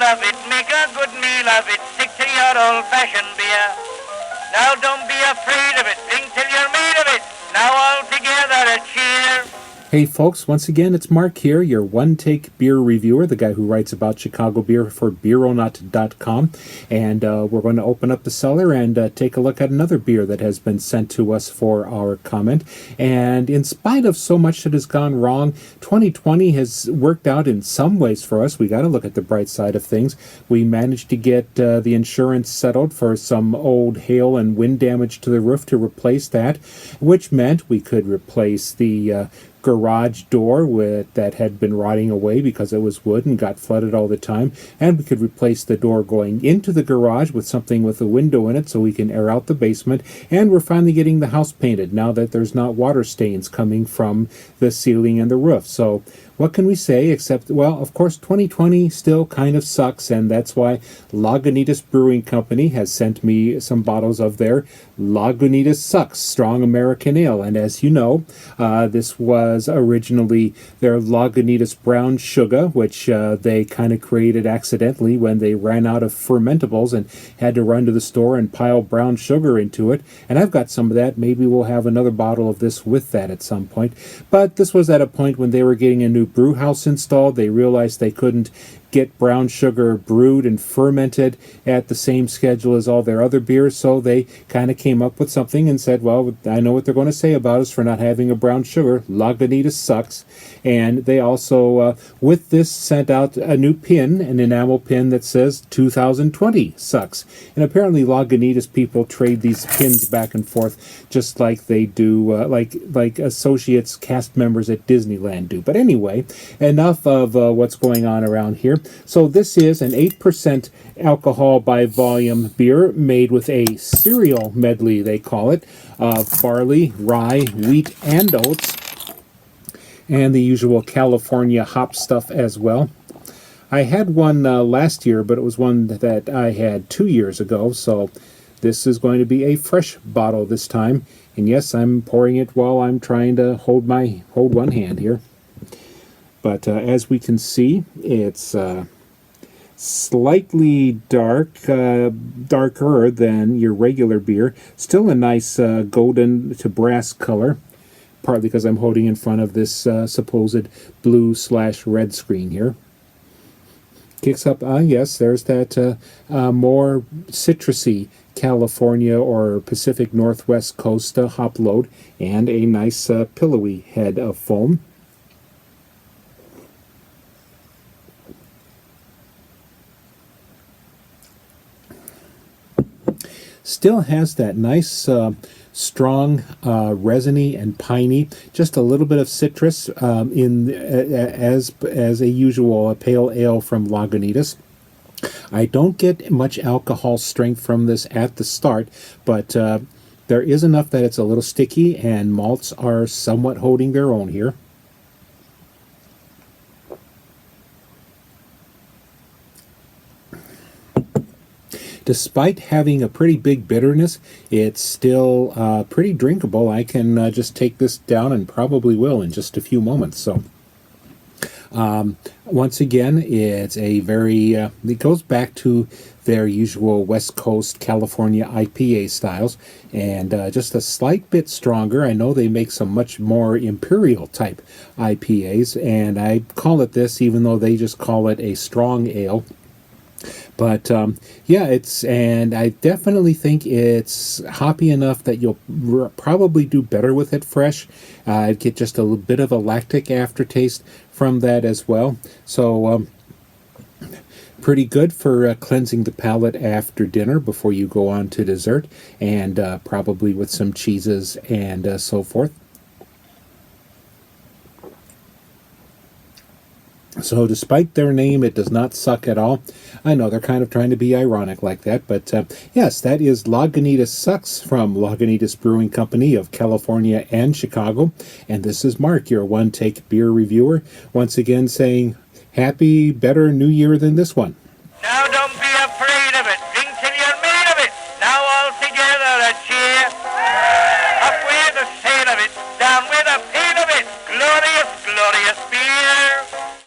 of it, make a good meal of it, stick to your old-fashioned beer. Now don't be afraid of it, drink till you're made of it. Now all together a cheer. Hey folks, once again, it's Mark here, your one-take beer reviewer, the guy who writes about Chicago beer for Beeronaut.com. And we're going to open up the cellar and take a look at another beer that has been sent to us for our comment. And in spite of so much that has gone wrong, 2020 has worked out in some ways for us. We got to look at the bright side of things. We managed to get the insurance settled for some old hail and wind damage to the roof to replace that, which meant we could replace the garage door that had been rotting away because it was wood and got flooded all the time, and we could replace the door going into the garage with something with a window in it so we can air out the basement. And we're finally getting the house painted now that there's not water stains coming from the ceiling and the roof. So what can we say except, well, of course, 2020 still kind of sucks, and that's why Lagunitas Brewing Company has sent me some bottles of their Lagunitas Sucks Strong American Ale. And as you know, this was originally their Lagunitas Brown Sugar, which they kind of created accidentally when they ran out of fermentables and had to run to the store and pile brown sugar into it. And I've got some of that. Maybe we'll have another bottle of this with that at some point. But this was at a point when they were getting a new brew house installed. They realized they couldn't get brown sugar brewed and fermented at the same schedule as all their other beers, so they kind of came up with something and said, well, I know what they're going to say about us for not having a brown sugar. Lagunitas sucks. And they also, with this, sent out a new pin, an enamel pin that says 2020 sucks. And apparently Lagunitas people trade these pins back and forth just like they do, like associates, cast members at Disneyland do. But anyway, enough of what's going on around here. So this is an 8% alcohol by volume beer made with a cereal medley, they call it, of barley, rye, wheat, and oats, and the usual California hop stuff as well. I had one last year, but it was one that I had 2 years ago, so this is going to be a fresh bottle this time. And yes, I'm pouring it while I'm trying to hold one hand here. But as we can see, it's slightly darker than your regular beer. Still a nice golden to brass color, partly because I'm holding in front of this supposed blue/red screen here. Kicks up, yes, there's that more citrusy California or Pacific Northwest coast hop load, and a nice pillowy head of foam. Still has that nice strong resiny and piney, just a little bit of citrus as a usual pale ale from Lagunitas. I don't get much alcohol strength from this at the start, but there is enough that it's a little sticky, and malts are somewhat holding their own here. Despite having a pretty big bitterness, it's still pretty drinkable. I can just take this down, and probably will in just a few moments. So once again, it's a very, it goes back to their usual West Coast California IPA styles, and just a slight bit stronger. I know they make some much more imperial type IPAs, and I call it this even though they just call it a strong ale. But yeah, and I definitely think it's hoppy enough that you'll probably do better with it fresh. I'd get just a little bit of a lactic aftertaste from that as well. So pretty good for cleansing the palate after dinner before you go on to dessert, and probably with some cheeses and so forth. So despite their name, it does not suck at all. I know they're kind of trying to be ironic like that, but yes, that is Lagunitas Sucks from Lagunitas Brewing Company of California and Chicago. And this is Mark, your one-take beer reviewer, once again saying, happy, better New Year than this one. Now don't be afraid of it. Drink till you're made of it. Now all together a cheer. Up with the sail of it, down with the pain of it. Glorious, glorious beer.